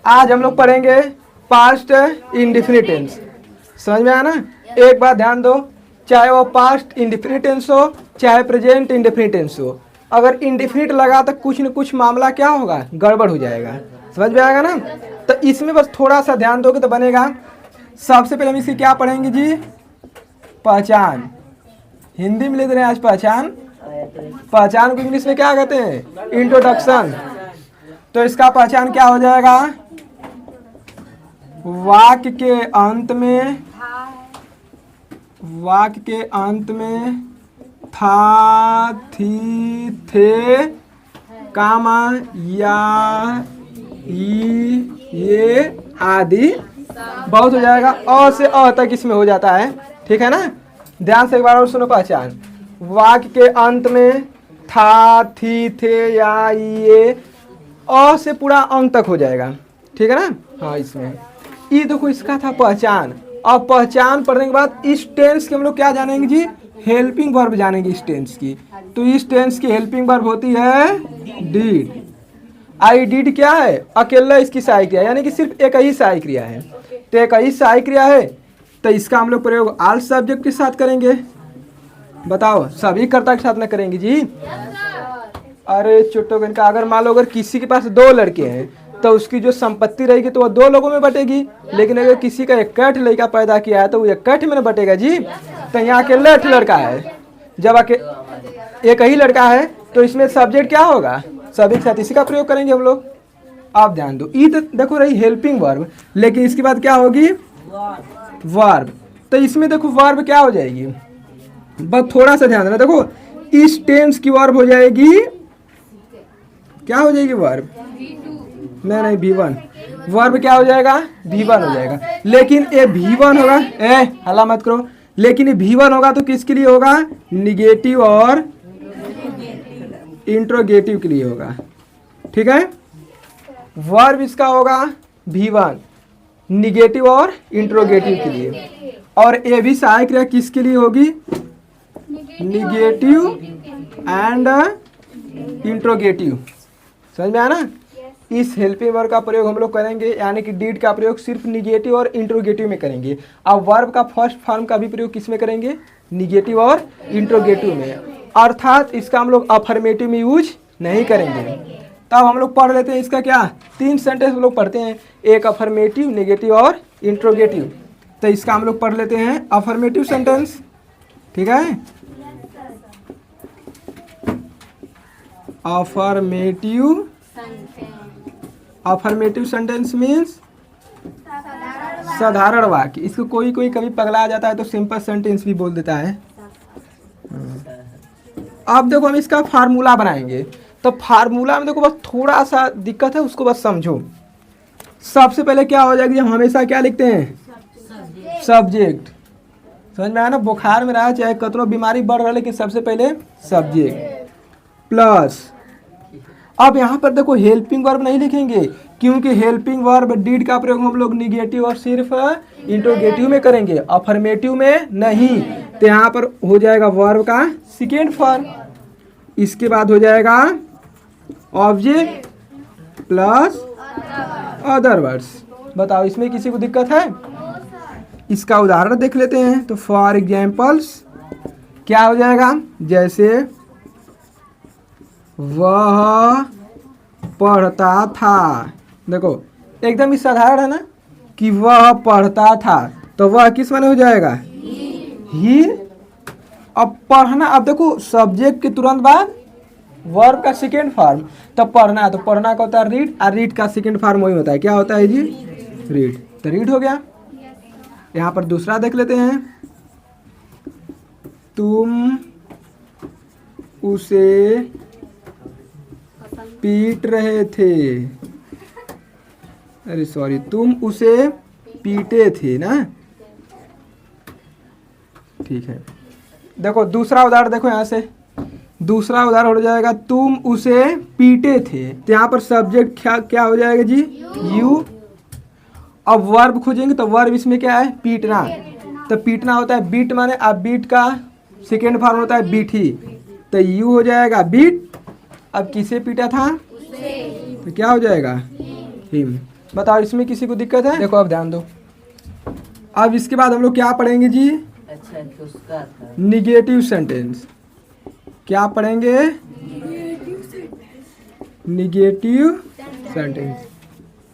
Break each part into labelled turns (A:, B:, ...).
A: आज हम लोग पढ़ेंगे पास्ट इंडेफिनिट टेंस। समझ में आया ना? एक बात ध्यान दो, चाहे वो पास्ट इंडेफिनिट टेंस हो चाहे प्रेजेंट इंडेफिनिट टेंस हो, अगर इंडेफिनिट लगा तो कुछ न कुछ मामला क्या होगा, गड़बड़ हो जाएगा। समझ में आएगा ना? तो इसमें बस थोड़ा सा ध्यान दोगे तो बनेगा। सबसे पहले हम इसकी क्या पढ़ेंगे जी? पहचान। हिंदी में लिख रहे हैं आज पहचान। पहचान को इंग्लिश में क्या कहते हैं? इंट्रोडक्शन। तो इसका पहचान क्या हो जाएगा? वाक्य के अंत में था, थी, थे, कामा, या, ये आदि बहुत हो जाएगा। अ से अ तक इसमें हो जाता है। ठीक है ना? ध्यान से एक बार और सुनो पहचान। वाक्य के अंत में था, थी, थे, या, ये, अ से पूरा अंत तक हो जाएगा। ठीक है ना? हाँ, इसमें ये देखो, इसका था पहचान। अब पहचान पढ़ने के बाद इस टेंस के हम लोग क्या जानेंगे जी? हेल्पिंग वर्ब जानेंगे इस टेंस की। तो इस टेंस की हेल्पिंग वर्ब होती है डिड। आई डिड क्या है? अकेला इसकी सहायक क्रिया, यानी कि सिर्फ एक ही सहायक क्रिया है। तो एक ही सहायक क्रिया है तो इसका हम लोग प्रयोग ऑल सब्जेक्ट के साथ करेंगे। बताओ, सभी कर्ता के साथ ना करेंगे जी? अरे चुट्टो का, अगर मान लो अगर किसी के पास 2 लड़के हैं तो उसकी जो संपत्ति रहेगी तो वह 2 लोगों में बटेगी। लेकिन अगर किसी का 61 लड़का पैदा किया है तो वो 61 में बटेगा जी। तो यहाँ अकेला 8 लड़का है। जब एक ही लड़का है तो इसमें सब्जेक्ट क्या होगा? सभी के साथ इसी का प्रयोग करेंगे हम लोग। आप ध्यान दो, ई तो देखो रही हेल्पिंग वर्ब, लेकिन इसके बाद क्या होगी? वर्ब। तो इसमें देखो वर्ब क्या हो जाएगी? बस थोड़ा सा ध्यान देना। देखो, इस टेंस की वर्ब हो जाएगी, क्या हो जाएगी वर्ब? नहीं, V1। वर्ब क्या हो जाएगा? V1 हो जाएगा। लेकिन ये V1 होगा, हल्ला मत करो। लेकिन ये V1 होगा तो किसके लिए होगा? निगेटिव और इंट्रोगेटिव के लिए होगा। ठीक है? वर्ब इसका होगा V1, निगेटिव और इंट्रोगेटिव के लिए। और ये भी सहायक क्रिया किसके लिए होगी? Negative and interrogative. समझ में आया ना? इस हेल्पिंग वर्ब का प्रयोग हम लोग करेंगे, यानी कि डिड का प्रयोग सिर्फ निगेटिव और इंट्रोगेटिव में करेंगे। अब वर्ब का फर्स्ट फॉर्म का भी प्रयोग किस में करेंगे? निगेटिव और इंट्रोगेटिव में। अर्थात इसका हम लोग अफर्मेटिव में यूज नहीं करेंगे। तब हम लोग पढ़ लेते हैं इसका क्या? 3 सेंटेंस हम लोग पढ़ते हैं, एक अफर्मेटिव, निगेटिव और इंट्रोगेटिव। तो इसका हम लोग पढ़ लेते हैं अफर्मेटिव सेंटेंस। ठीक है? अफर्मेटिव सेंटेंस मीन्स साधारण वाक्य। इसको कोई कभी पगला जाता है तो सिंपल सेंटेंस भी बोल देता है। अब देखो, हम इसका फार्मूला बनाएंगे। तो फार्मूला में देखो बस थोड़ा सा दिक्कत है, उसको बस समझो। सबसे पहले क्या हो जाएगी? हम हमेशा क्या लिखते हैं? सब्जेक्ट। समझ में आया ना? बुखार में रहा चाहे कितना बीमारी बढ़ रहा है, लेकिन सबसे पहले सब्जेक्ट प्लस। अब यहाँ पर देखो हेल्पिंग वर्ब नहीं लिखेंगे, क्योंकि हेल्पिंग वर्ब डिड का प्रयोग हम लोग निगेटिव और सिर्फ इंट्रोगेटिव में करेंगे, अफर्मेटिव में नहीं। तो यहाँ पर हो जाएगा वर्ब का सेकेंड फॉर्म। इसके बाद हो जाएगा ऑब्जेक्ट प्लस अदर वर्ड्स। बताओ, इसमें किसी को दिक्कत है? इसका उदाहरण देख लेते हैं। तो फॉर एग्जाम्पल्स क्या हो जाएगा? जैसे वह पढ़ता था। देखो एकदम ही साधारण है ना कि वह पढ़ता था, तो वह किस माने हो जाएगा? ही। अब पढ़ना, अब देखो सब्जेक्ट के तुरंत बाद वर्ब का सेकेंड फॉर्म। तो पढ़ना, तो पढ़ना का होता है रीड, और रीड का सेकेंड फॉर्म वही होता है, क्या होता है जी? रीड। तो रीड हो गया। यहाँ पर दूसरा देख लेते हैं। तुम उसे पीट रहे थे, अरे सॉरी, तुम उसे पीटे थे ना। ठीक है, देखो दूसरा उदाहरण देखो। यहाँ से दूसरा उदाहरण हो जाएगा, तुम उसे पीटे थे। तो यहाँ पर सब्जेक्ट क्या हो जाएगा जी? यू। अब वर्ब खोजेंगे तो वर्ब इसमें क्या है? पीटना। तो पीटना होता है बीट, माने अब बीट का सेकेंड फॉर्म होता है बीट ही। तो यू हो जाएगा बीट। अब किसे पीटा था? तो क्या हो जाएगा? हिम। बताओ इसमें किसी को दिक्कत है? देखो अब ध्यान दो। अब इसके बाद हम लोग क्या पढ़ेंगे जी?
B: अच्छा उसका था
A: निगेटिव सेंटेंस। क्या पढ़ेंगे? Negative sentence.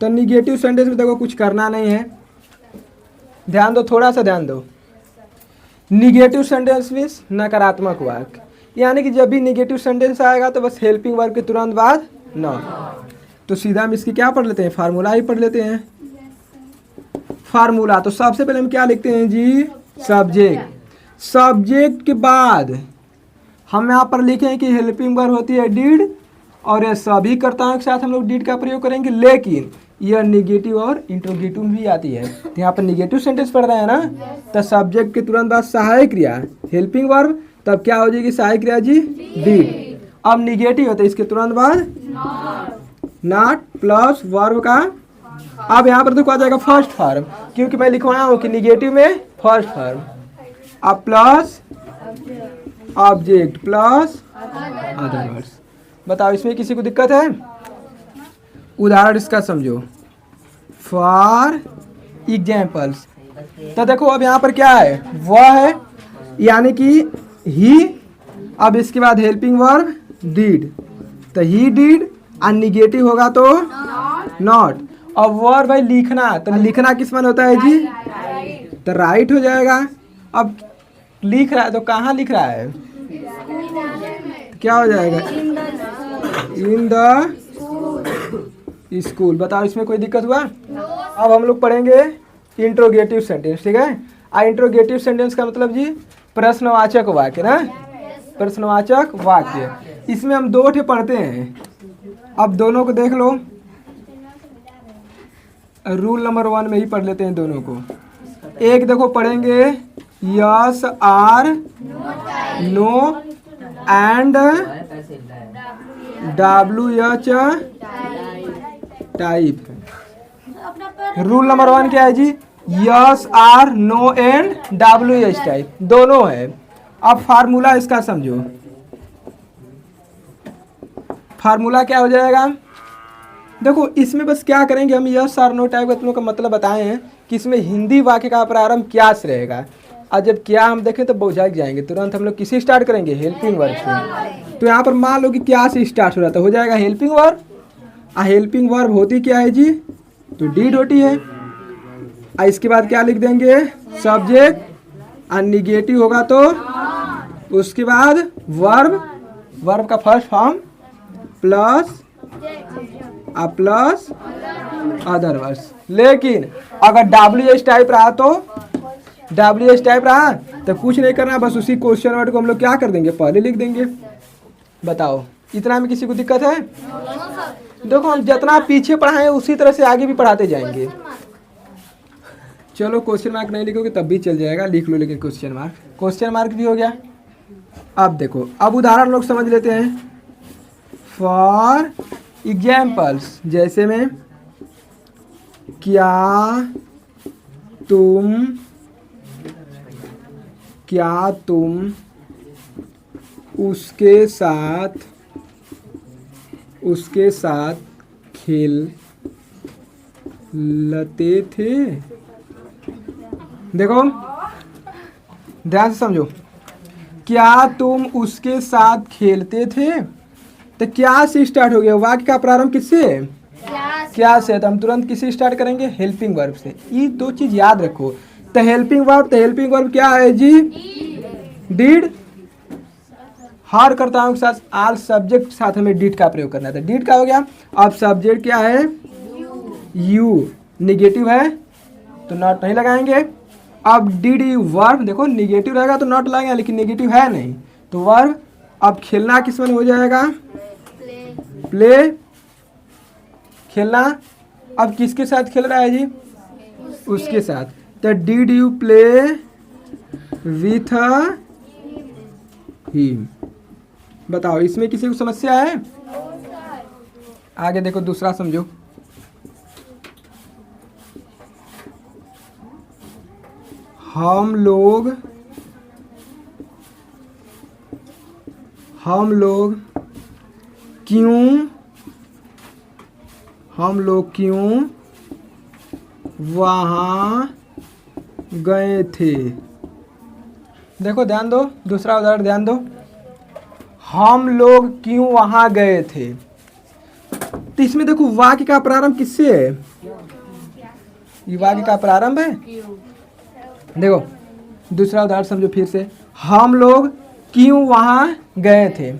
A: तो निगेटिव सेंटेंस में देखो कुछ करना नहीं है, ध्यान दो, थोड़ा सा ध्यान दो। निगेटिव सेंटेंस मीन्स नकारात्मक वाक्य, यानी कि जब भी निगेटिव सेंटेंस आएगा तो बस हेल्पिंग वर्ब के तुरंत बाद नॉट। तो सीधा हम इसकी क्या पढ़ लेते हैं? फार्मूला ही पढ़ लेते हैं। फार्मूला तो सबसे पहले हम क्या लिखते हैं जी? सब्जेक्ट। सब्जेक्ट के बाद हम यहाँ पर लिखें कि हेल्पिंग वर्ब होती है डिड, और ये सभी कर्ताओं के साथ हम लोग डिड का प्रयोग करेंगे, लेकिन यह निगेटिव और इंट्रोगेटिव भी आती है। तो यहाँ पर निगेटिव सेंटेंस पढ़ रहे हैं ना, तो सब्जेक्ट के तुरंत बाद सहायक क्रिया हेल्पिंग वर्ब, तब क्या हो जाएगी सहायक क्रिया जी? डिड। अब निगेटिव है तो इसके तुरंत बाद नॉट प्लस वर्ब का, अब यहाँ पर देखो आ जाएगा फर्स्ट फॉर्म, क्योंकि मैं लिखवाया हूँ कि निगेटिव में फर्स्ट फॉर्म। अब plus object plus other words. बताओ इसमें किसी को दिक्कत है? उदाहरण इसका समझो। फॉर एग्जाम्पल्स, तो देखो अब यहाँ पर क्या है? वह है, यानी कि ही। अब इसके बाद हेल्पिंग वर्ब डिड, तो ही डिड, और निगेटिव होगा तो नॉट। अब वर्ब है लिखना, तो लिखना किस में होता है जी? तो राइट हो जाएगा। अब लिख रहा है तो कहाँ लिख रहा है? तो क्या हो जाएगा? In the school. बताओ इसमें कोई दिक्कत हुआ? अब हम लोग पढ़ेंगे इंट्रोगेटिव सेंटेंस, ठीक है? इंट्रोगेटिव सेंटेंस का मतलब जी प्रश्नवाचक वाक्य ना, प्रश्नवाचक वाक्य। इसमें हम दो ठे पढ़ते हैं, अब दोनों को देख लो। रूल नंबर 1 में ही पढ़ लेते हैं दोनों को। एक देखो पढ़ेंगे yes or no and WH type. Rule number 1 क्या है जी? Yes or no and WH type दोनों है। अब फार्मूला इसका समझो। फार्मूला क्या हो जाएगा? देखो इसमें बस क्या करेंगे हम, यस आर नो टाइप का तुम लोग का मतलब बताए हैं कि इसमें हिंदी वाक्य का प्रारंभ क्या से रहेगा, और जब क्या हम देखें तो बोझा जाएंगे। तुरंत हम लोग किसी स्टार्ट करेंगे? हेल्पिंग वर्ब से। तो यहाँ पर मान लो कि क्या से स्टार्ट हो रहा था, हो जाएगा हेल्पिंग वर्ब। हेल्पिंग वर्ब होती क्या है जी? तो डिड होती है। इसके बाद क्या लिख देंगे? सब्जेक्ट, और निगेटिव होगा तो उसके बाद वर्ब, वर्ब का first form plus plus other words. लेकिन अगर WH टाइप रहा तो WH टाइप रहा तो कुछ नहीं करना, बस उसी क्वेश्चन वर्ड को हम लोग क्या कर देंगे? पहले लिख देंगे। बताओ इतना में किसी को दिक्कत है? देखो हम जितना पीछे पढ़ाए उसी तरह से आगे भी पढ़ाते जाएंगे। चलो क्वेश्चन मार्क नहीं लिखोगे तब भी चल जाएगा, लिख लो, लेकिन क्वेश्चन मार्क भी हो गया। अब देखो, अब उदाहरण लोग समझ लेते हैं। फॉर एग्जाम्पल्स, जैसे में क्या तुम उसके साथ खेलते थे। देखो ध्यान से समझो, क्या तुम उसके साथ खेलते थे, तो क्या से स्टार्ट हो गया? वाक्य का प्रारंभ किससे? क्या से। तो हम तुरंत किसी स्टार्ट करेंगे? हेल्पिंग वर्ब से। ये दो चीज याद रखो। तो हेल्पिंग वर्ब क्या है जी? डिड। हर कर्ताओं के साथ आल सब्जेक्ट के साथ हमें डिड का प्रयोग करना था। डिड का हो गया। अब सब्जेक्ट क्या है? यू। निगेटिव है तो नॉट नहीं लगाएंगे। अब डिड यू वर्ब, देखो निगेटिव रहेगा तो नॉट लगाएंगे, लेकिन निगेटिव है नहीं तो वर्ब। अब खेलना किस में हो जाएगा? प्ले। खेलना अब किसके साथ खेल रहा है जी? उसके साथ। तो did you play with him. बताओ इसमें किसी को समस्या है? आगे देखो दूसरा समझो। हम लोग क्यों वहाँ गए थे। देखो ध्यान दो, दूसरा उदाहरण ध्यान दो। हम लोग क्यों वहाँ गए थे। तो इसमें देखो वाक्य का प्रारंभ किससे है? ये वाक्य का प्रारंभ है। देखो दूसरा उदाहरण समझो फिर से। हम लोग क्यों वहाँ गए थे।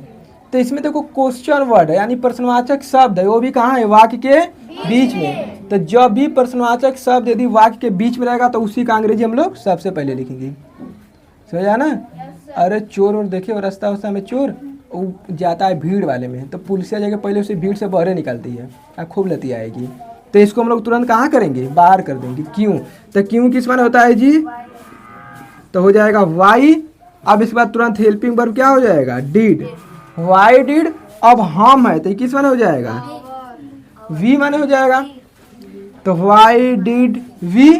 A: तो इसमें देखो क्वेश्चन वर्ड है, यानी प्रश्नवाचक शब्द है, वो भी कहाँ है? वाक्य के बीच में। तो जब भी प्रश्नवाचक शब्द यदि वाक्य के बीच में रहेगा तो उसी का अंग्रेजी हम लोग सबसे पहले लिखेंगे। समझा ना? अरे चोर और देखे और रास्ता उस्ता में चोर वो जाता है भीड़ वाले में, तो पुलिसिया जगह पहले उसे भीड़ से बाहर निकालती है, खूब लती आएगी। तो इसको हम लोग तुरंत कहाँ करेंगे? बाहर कर देंगे। क्यों? तो क्यों किस माने होता है जी? तो हो जाएगा वाई। अब इसके बाद तुरंत हेल्पिंग वर्ब क्या हो जाएगा? डिड। Why did. अब हम है तो ये किस माने हो जाएगा? वी माने हो जाएगा। तो वाई डिड वी।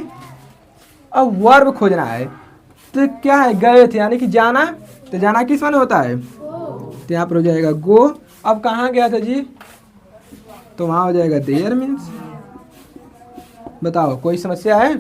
A: अब वर्ब खोजना है तो क्या है? गए थे, यानी कि जाना। तो जाना किस माने होता है? तो यहाँ पर हो जाएगा गो। अब कहाँ गया था जी? तो वहाँ हो जाएगा देयर मीन्स। बताओ कोई समस्या है?